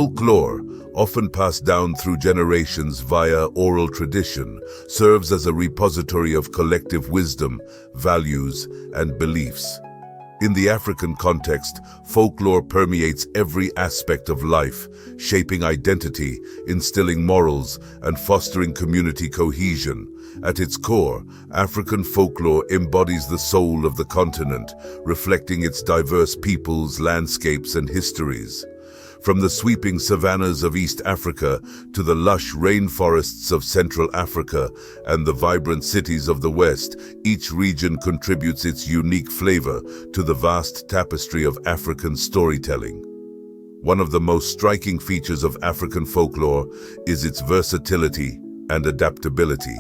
Folklore, often passed down through generations via oral tradition, serves as a repository of collective wisdom, values, and beliefs. In the African context, folklore permeates every aspect of life, shaping identity, instilling morals, and fostering community cohesion. At its core, African folklore embodies the soul of the continent, reflecting its diverse peoples, landscapes, and histories. From the sweeping savannas of East Africa to the lush rainforests of Central Africa and the vibrant cities of the West, each region contributes its unique flavor to the vast tapestry of African storytelling. One of the most striking features of African folklore is its versatility and adaptability.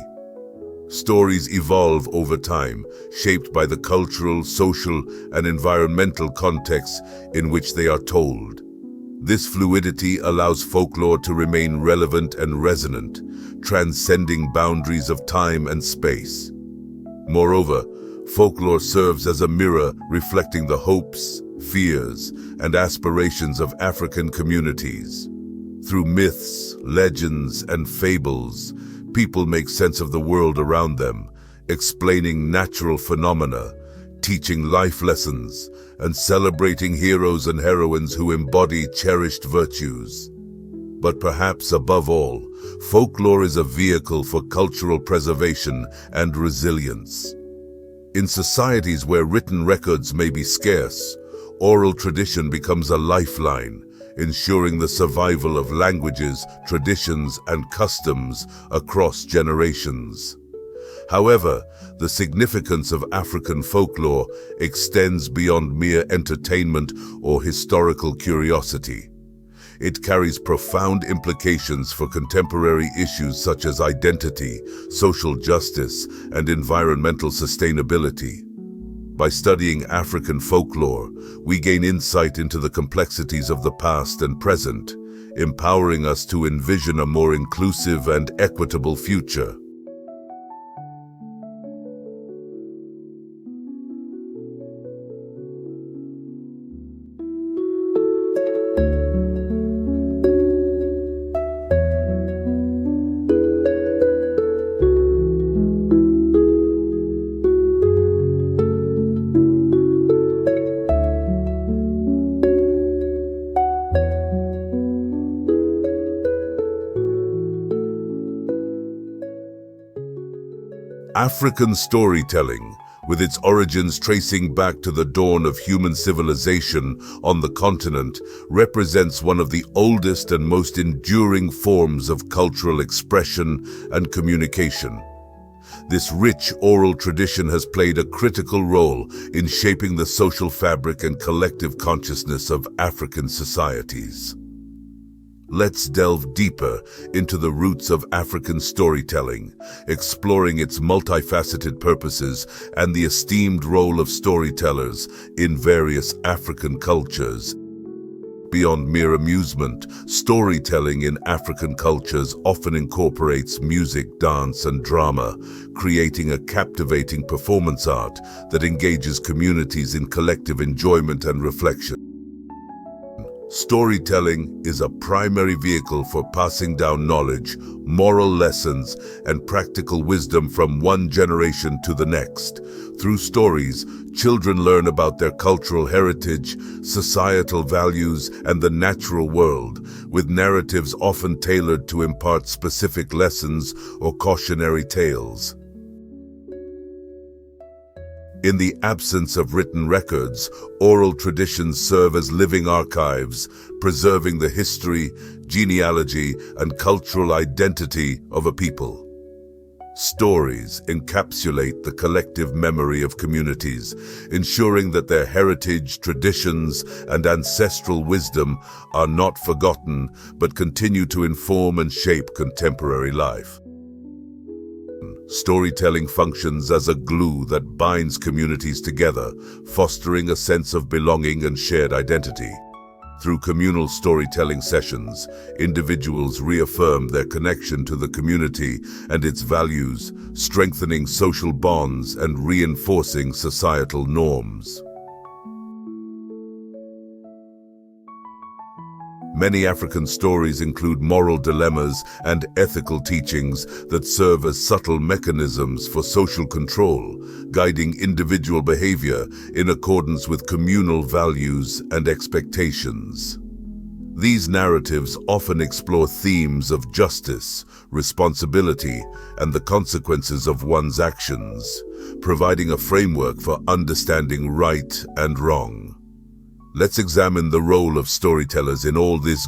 Stories evolve over time, shaped by the cultural, social, and environmental contexts in which they are told. This fluidity allows folklore to remain relevant and resonant, transcending boundaries of time and space. Moreover, folklore serves as a mirror reflecting the hopes, fears, and aspirations of African communities. Through myths, legends, and fables, people make sense of the world around them, explaining natural phenomena, teaching life lessons, and celebrating heroes and heroines who embody cherished virtues. But perhaps above all, folklore is a vehicle for cultural preservation and resilience. In societies where written records may be scarce, oral tradition becomes a lifeline, ensuring the survival of languages, traditions, and customs across generations. However, the significance of African folklore extends beyond mere entertainment or historical curiosity. It carries profound implications for contemporary issues such as identity, social justice, and environmental sustainability. By studying African folklore, we gain insight into the complexities of the past and present, empowering us to envision a more inclusive and equitable future. African storytelling, with its origins tracing back to the dawn of human civilization on the continent, represents one of the oldest and most enduring forms of cultural expression and communication. This rich oral tradition has played a critical role in shaping the social fabric and collective consciousness of African societies. Let's delve deeper into the roots of African storytelling, exploring its multifaceted purposes and the esteemed role of storytellers in various African cultures. Beyond mere amusement, storytelling in African cultures often incorporates music, dance, and drama, creating a captivating performance art that engages communities in collective enjoyment and reflection. Storytelling is a primary vehicle for passing down knowledge, moral lessons, and practical wisdom from one generation to the next. Through stories, children learn about their cultural heritage, societal values, and the natural world, with narratives often tailored to impart specific lessons or cautionary tales. In the absence of written records, oral traditions serve as living archives, preserving the history, genealogy, and cultural identity of a people. Stories encapsulate the collective memory of communities, ensuring that their heritage, traditions, and ancestral wisdom are not forgotten, but continue to inform and shape contemporary life. Storytelling functions as a glue that binds communities together, fostering a sense of belonging and shared identity. Through communal storytelling sessions, individuals reaffirm their connection to the community and its values, strengthening social bonds and reinforcing societal norms. Many African stories include moral dilemmas and ethical teachings that serve as subtle mechanisms for social control, guiding individual behavior in accordance with communal values and expectations. These narratives often explore themes of justice, responsibility, and the consequences of one's actions, providing a framework for understanding right and wrong. Let's examine the role of storytellers in all this.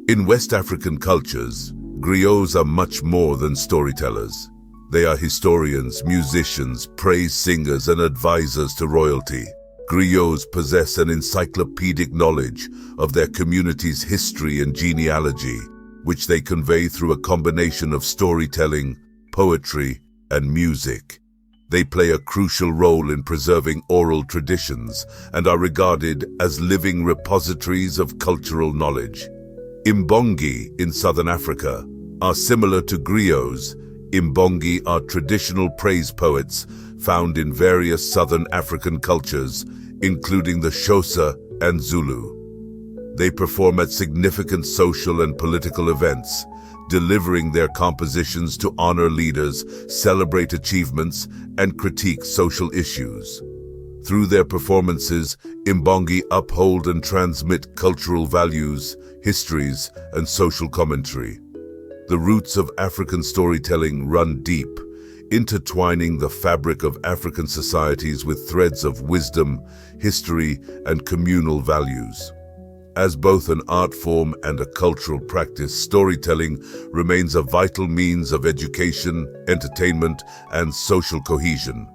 In West African cultures, griots are much more than storytellers. They are historians, musicians, praise singers, and advisors to royalty. Griots possess an encyclopedic knowledge of their community's history and genealogy, which they convey through a combination of storytelling, poetry, and music. They play a crucial role in preserving oral traditions and are regarded as living repositories of cultural knowledge. Imbongi in southern Africa are similar to griots. Imbongi are traditional praise poets found in various southern African cultures, including the Xhosa and Zulu. They perform at significant social and political events, delivering their compositions to honor leaders, celebrate achievements, and critique social issues. Through their performances, Imbongi uphold and transmit cultural values, histories, and social commentary. The roots of African storytelling run deep, intertwining the fabric of African societies with threads of wisdom, history, and communal values. As both an art form and a cultural practice, storytelling remains a vital means of education, entertainment, and social cohesion.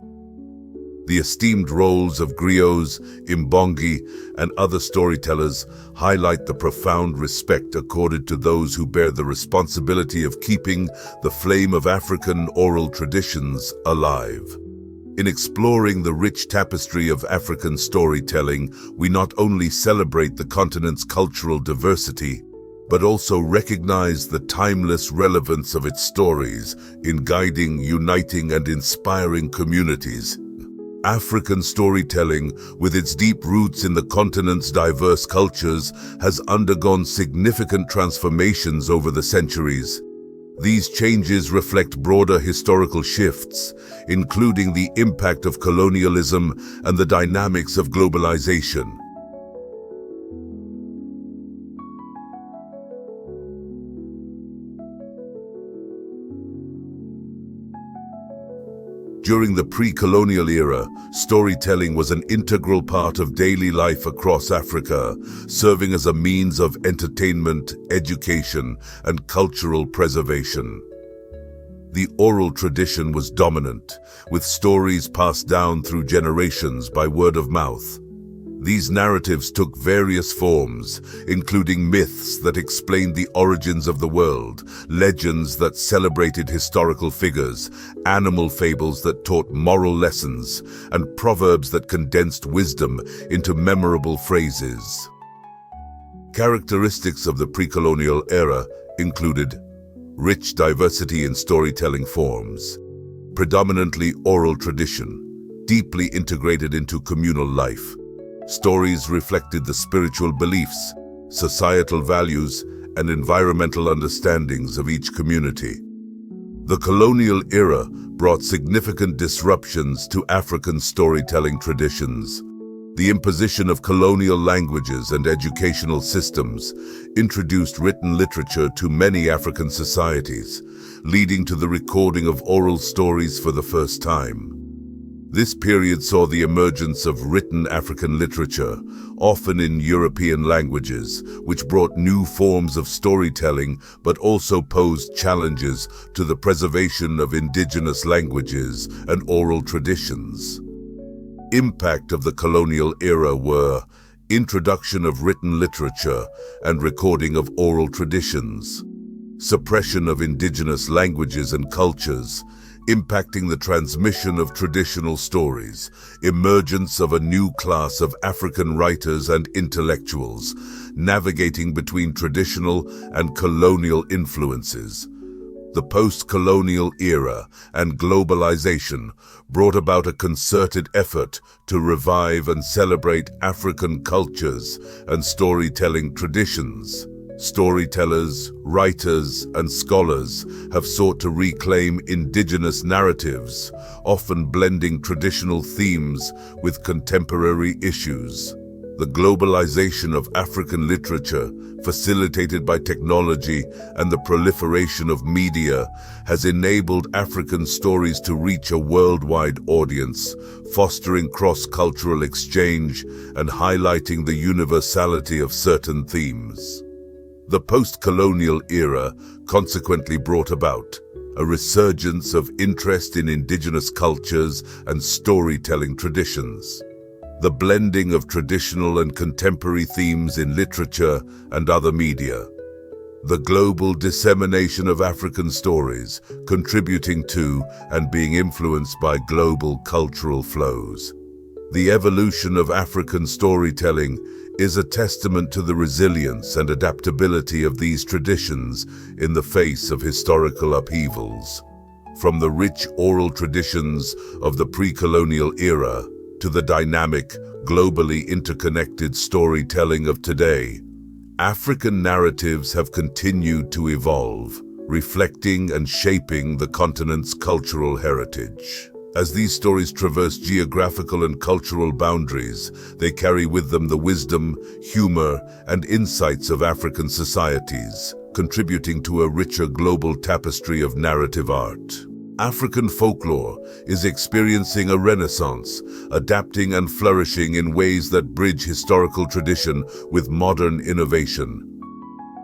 The esteemed roles of griots, Imbongi, and other storytellers highlight the profound respect accorded to those who bear the responsibility of keeping the flame of African oral traditions alive. In exploring the rich tapestry of African storytelling, we not only celebrate the continent's cultural diversity, but also recognize the timeless relevance of its stories in guiding, uniting, and inspiring communities. African storytelling, with its deep roots in the continent's diverse cultures, has undergone significant transformations over the centuries. These changes reflect broader historical shifts, including the impact of colonialism and the dynamics of globalization. During the pre-colonial era, storytelling was an integral part of daily life across Africa, serving as a means of entertainment, education, and cultural preservation. The oral tradition was dominant, with stories passed down through generations by word of mouth. These narratives took various forms, including myths that explained the origins of the world, legends that celebrated historical figures, animal fables that taught moral lessons, and proverbs that condensed wisdom into memorable phrases. Characteristics of the pre-colonial era included rich diversity in storytelling forms, predominantly oral tradition, deeply integrated into communal life. Stories reflected the spiritual beliefs, societal values, and environmental understandings of each community. The colonial era brought significant disruptions to African storytelling traditions. The imposition of colonial languages and educational systems introduced written literature to many African societies, leading to the recording of oral stories for the first time. This period saw the emergence of written African literature, often in European languages, which brought new forms of storytelling but also posed challenges to the preservation of indigenous languages and oral traditions. Impact of the colonial era were introduction of written literature and recording of oral traditions, suppression of indigenous languages and cultures, impacting the transmission of traditional stories, emergence of a new class of African writers and intellectuals, navigating between traditional and colonial influences. the post-colonial era and globalization brought about a concerted effort to revive and celebrate African cultures and storytelling traditions. Storytellers, writers, and scholars have sought to reclaim indigenous narratives, often blending traditional themes with contemporary issues. The globalization of African literature, facilitated by technology and the proliferation of media, has enabled African stories to reach a worldwide audience, fostering cross-cultural exchange and highlighting the universality of certain themes. The post-colonial era consequently brought about a resurgence of interest in indigenous cultures and storytelling traditions. The blending of traditional and contemporary themes in literature and other media. The global dissemination of African stories, contributing to and being influenced by global cultural flows. The evolution of African storytelling is a testament to the resilience and adaptability of these traditions in the face of historical upheavals. From the rich oral traditions of the pre-colonial era to the dynamic, globally interconnected storytelling of today, African narratives have continued to evolve, reflecting and shaping the continent's cultural heritage. As these stories traverse geographical and cultural boundaries, they carry with them the wisdom, humor, and insights of African societies, contributing to a richer global tapestry of narrative art. African folklore is experiencing a renaissance, adapting and flourishing in ways that bridge historical tradition with modern innovation.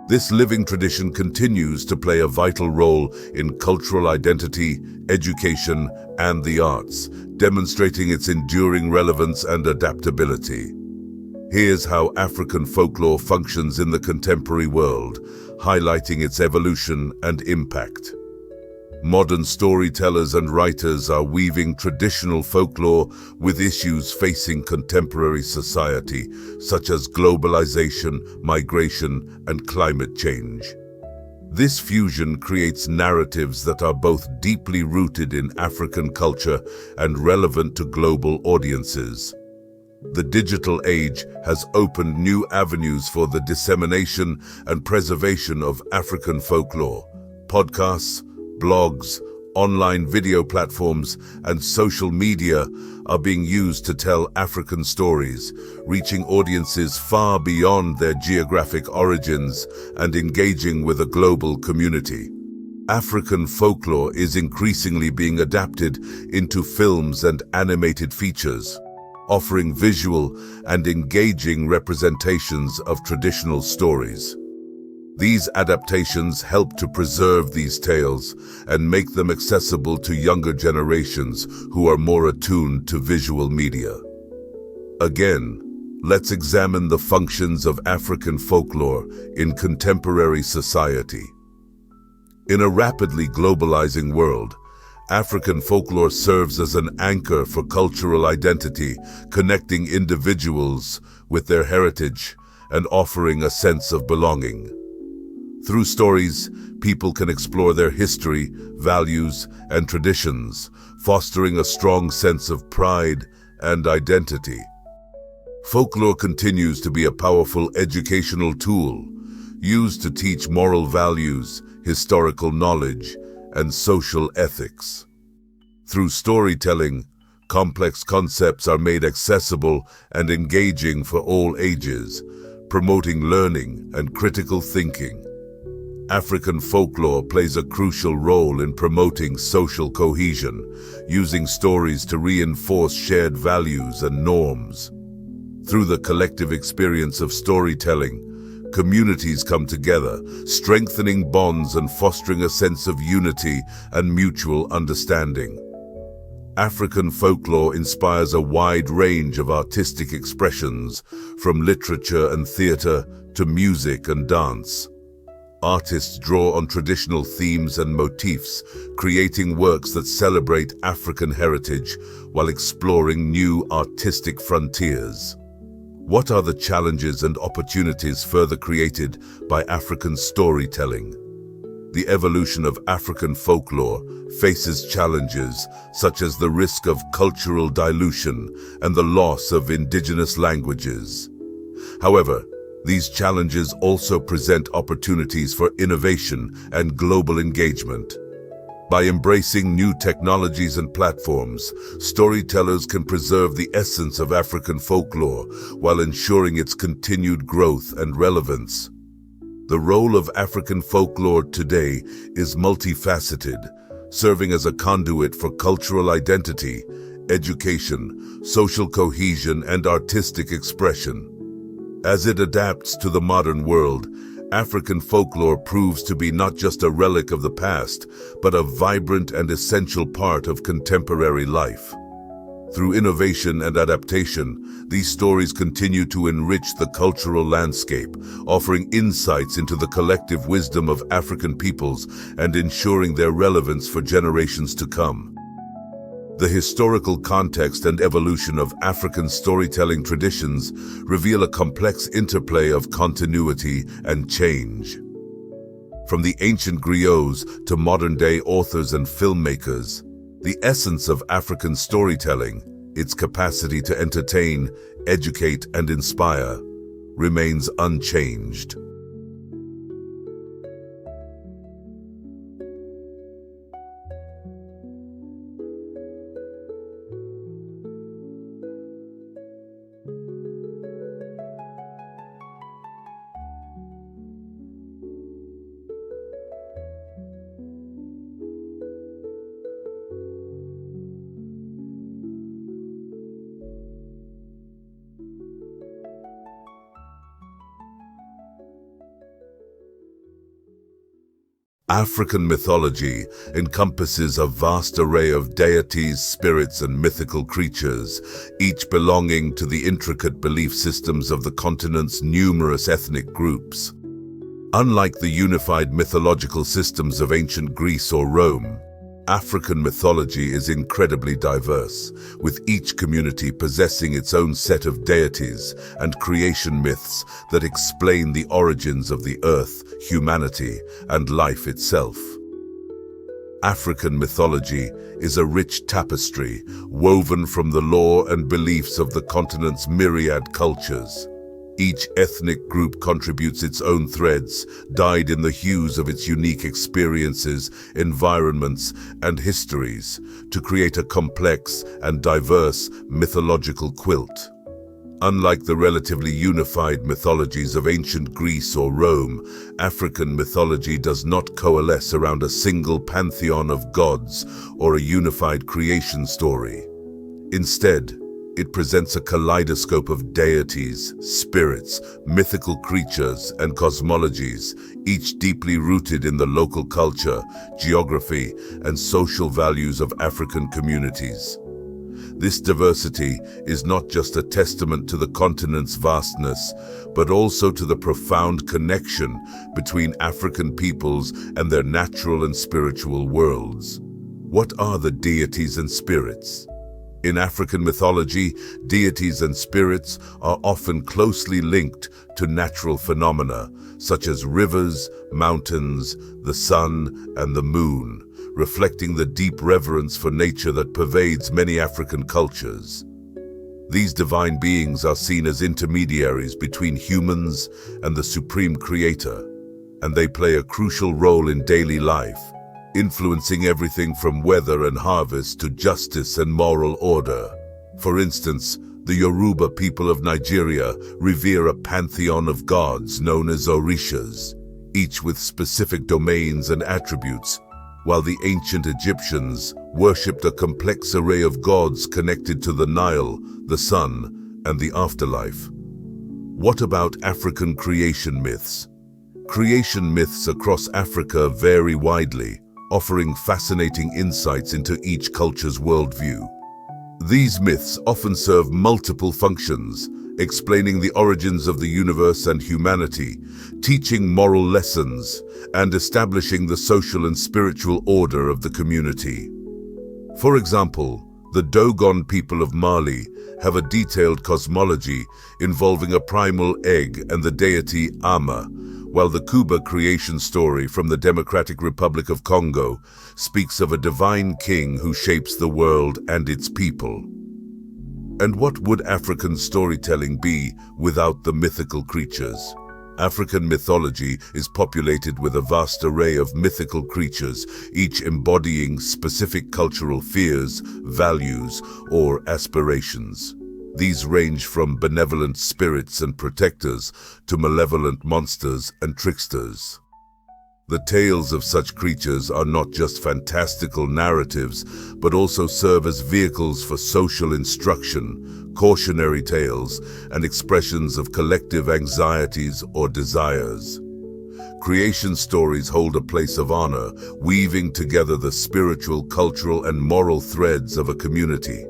This living tradition continues to play a vital role in cultural identity, education, and the arts, demonstrating its enduring relevance and adaptability. Here's how African folklore functions in the contemporary world, highlighting its evolution and impact. Modern storytellers and writers are weaving traditional folklore with issues facing contemporary society, such as globalization, migration, and climate change. This fusion creates narratives that are both deeply rooted in African culture and relevant to global audiences. The digital age has opened new avenues for the dissemination and preservation of African folklore. Podcasts, blogs, online video platforms, and social media are being used to tell African stories, reaching audiences far beyond their geographic origins and engaging with a global community. African folklore is increasingly being adapted into films and animated features, offering visual and engaging representations of traditional stories. These adaptations help to preserve these tales and make them accessible to younger generations who are more attuned to visual media. Again, let's examine the functions of African folklore in contemporary society. In a rapidly globalizing world, African folklore serves as an anchor for cultural identity, connecting individuals with their heritage and offering a sense of belonging. Through stories, people can explore their history, values, and traditions, fostering a strong sense of pride and identity. Folklore continues to be a powerful educational tool, used to teach moral values, historical knowledge, and social ethics. Through storytelling, complex concepts are made accessible and engaging for all ages, promoting learning and critical thinking. African folklore plays a crucial role in promoting social cohesion, using stories to reinforce shared values and norms. Through the collective experience of storytelling, communities come together, strengthening bonds and fostering a sense of unity and mutual understanding. African folklore inspires a wide range of artistic expressions, from literature and theater to music and dance. Artists draw on traditional themes and motifs, creating works that celebrate African heritage while exploring new artistic frontiers. What are the challenges and opportunities further created by African storytelling? the evolution of African folklore faces challenges such as the risk of cultural dilution and the loss of indigenous languages. However, these challenges also present opportunities for innovation and global engagement. By embracing new technologies and platforms, storytellers can preserve the essence of African folklore while ensuring its continued growth and relevance. The role of African folklore today is multifaceted, serving as a conduit for cultural identity, education, social cohesion, and artistic expression. As it adapts to the modern world, African folklore proves to be not just a relic of the past, but a vibrant and essential part of contemporary life. Through innovation and adaptation, these stories continue to enrich the cultural landscape, offering insights into the collective wisdom of African peoples and ensuring their relevance for generations to come. The historical context and evolution of African storytelling traditions reveal a complex interplay of continuity and change. From the ancient griots to modern-day authors and filmmakers, the essence of African storytelling, its capacity to entertain, educate, and inspire, remains unchanged. African mythology encompasses a vast array of deities, spirits, and mythical creatures, each belonging to the intricate belief systems of the continent's numerous ethnic groups. Unlike the unified mythological systems of ancient Greece or Rome, African mythology is incredibly diverse, with each community possessing its own set of deities and creation myths that explain the origins of the earth, humanity, and life itself. African mythology is a rich tapestry woven from the lore and beliefs of the continent's myriad cultures. Each ethnic group contributes its own threads, dyed in the hues of its unique experiences, environments, and histories, to create a complex and diverse mythological quilt. Unlike the relatively unified mythologies of ancient Greece or Rome, African mythology does not coalesce around a single pantheon of gods or a unified creation story. Instead, it presents a kaleidoscope of deities, spirits, mythical creatures, and cosmologies, each deeply rooted in the local culture, geography, and social values of African communities. This diversity is not just a testament to the continent's vastness, but also to the profound connection between African peoples and their natural and spiritual worlds. What are the deities and spirits? In African mythology, deities and spirits are often closely linked to natural phenomena, such as rivers, mountains, the sun, and the moon, reflecting the deep reverence for nature that pervades many African cultures. These divine beings are seen as intermediaries between humans and the supreme creator, and they play a crucial role in daily life, influencing everything from weather and harvest to justice and moral order. For instance, the Yoruba people of Nigeria revere a pantheon of gods known as Orishas, each with specific domains and attributes, while the ancient Egyptians worshipped a complex array of gods connected to the Nile, the sun, and the afterlife. What about African creation myths? Creation myths across Africa vary widely, offering fascinating insights into each culture's worldview. These myths often serve multiple functions, explaining the origins of the universe and humanity, teaching moral lessons, and establishing the social and spiritual order of the community. For example, the Dogon people of Mali have a detailed cosmology involving a primal egg and the deity Amma, while the Kuba creation story from the Democratic Republic of Congo speaks of a divine king who shapes the world and its people. And what would African storytelling be without the mythical creatures? African mythology is populated with a vast array of mythical creatures, each embodying specific cultural fears, values, or aspirations. These range from benevolent spirits and protectors to malevolent monsters and tricksters. The tales of such creatures are not just fantastical narratives, but also serve as vehicles for social instruction, cautionary tales, and expressions of collective anxieties or desires. Creation stories hold a place of honor, weaving together the spiritual, cultural, and moral threads of a community.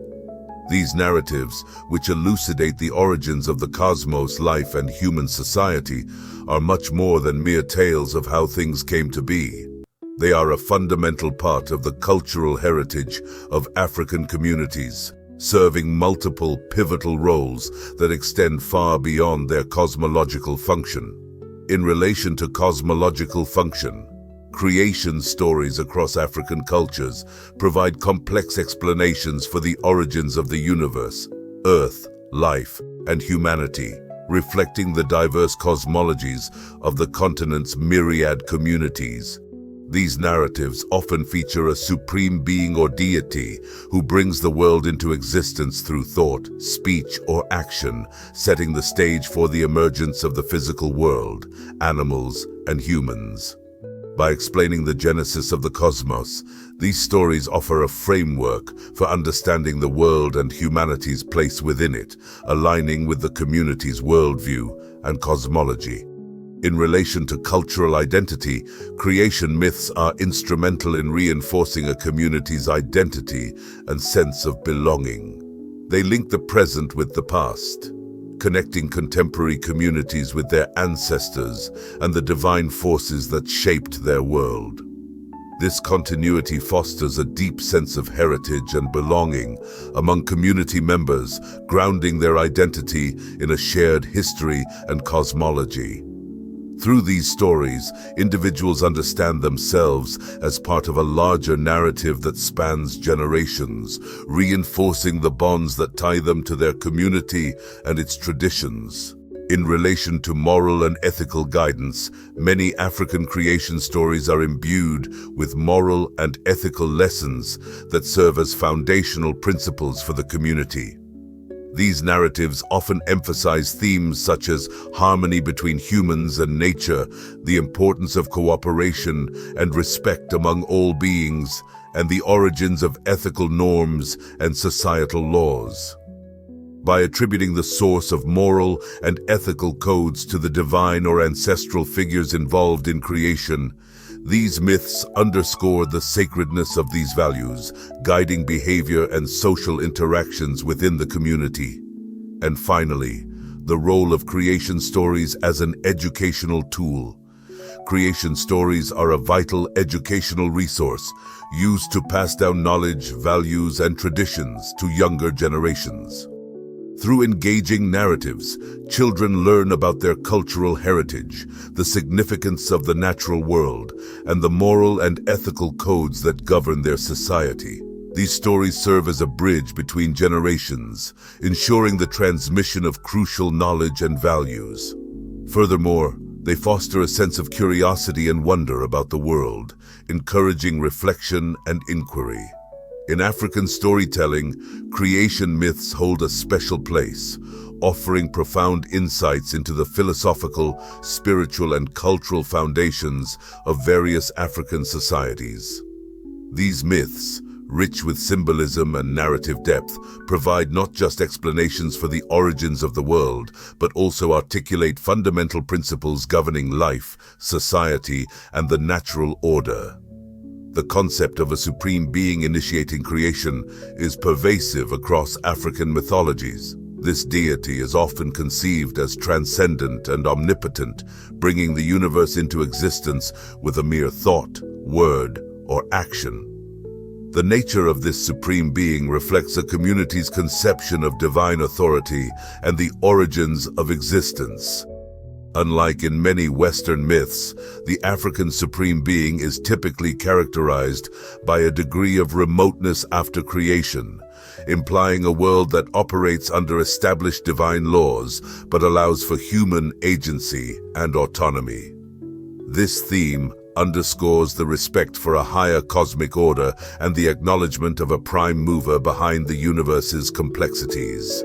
These narratives, which elucidate the origins of the cosmos, life, and human society, are much more than mere tales of how things came to be. They are a fundamental part of the cultural heritage of African communities, serving multiple pivotal roles that extend far beyond their cosmological function. In relation to cosmological function, creation stories across African cultures provide complex explanations for the origins of the universe, Earth, life, and humanity, reflecting the diverse cosmologies of the continent's myriad communities. These narratives often feature a supreme being or deity who brings the world into existence through thought, speech, or action, setting the stage for the emergence of the physical world, animals, and humans. By explaining the genesis of the cosmos, these stories offer a framework for understanding the world and humanity's place within it, aligning with the community's worldview and cosmology. In relation to cultural identity, creation myths are instrumental in reinforcing a community's identity and sense of belonging. They link the present with the past, connecting contemporary communities with their ancestors and the divine forces that shaped their world. This continuity fosters a deep sense of heritage and belonging among community members, grounding their identity in a shared history and cosmology. Through these stories, individuals understand themselves as part of a larger narrative that spans generations, reinforcing the bonds that tie them to their community and its traditions. In relation to moral and ethical guidance, many African creation stories are imbued with moral and ethical lessons that serve as foundational principles for the community. These narratives often emphasize themes such as harmony between humans and nature, the importance of cooperation and respect among all beings, and the origins of ethical norms and societal laws. By attributing the source of moral and ethical codes to the divine or ancestral figures involved in creation, these myths underscore the sacredness of these values, guiding behavior and social interactions within the community. And finally, the role of creation stories as an educational tool. Creation stories are a vital educational resource used to pass down knowledge, values, and traditions to younger generations. Through engaging narratives, children learn about their cultural heritage, the significance of the natural world, and the moral and ethical codes that govern their society. These stories serve as a bridge between generations, ensuring the transmission of crucial knowledge and values. Furthermore, they foster a sense of curiosity and wonder about the world, encouraging reflection and inquiry. In African storytelling, creation myths hold a special place, offering profound insights into the philosophical, spiritual, and cultural foundations of various African societies. These myths, rich with symbolism and narrative depth, provide not just explanations for the origins of the world, but also articulate fundamental principles governing life, society, and the natural order. The concept of a supreme being initiating creation is pervasive across African mythologies. This deity is often conceived as transcendent and omnipotent, bringing the universe into existence with a mere thought, word, or action. The nature of this supreme being reflects a community's conception of divine authority and the origins of existence. Unlike in many Western myths, the African supreme being is typically characterized by a degree of remoteness after creation, implying a world that operates under established divine laws but allows for human agency and autonomy. This theme underscores the respect for a higher cosmic order and the acknowledgement of a prime mover behind the universe's complexities.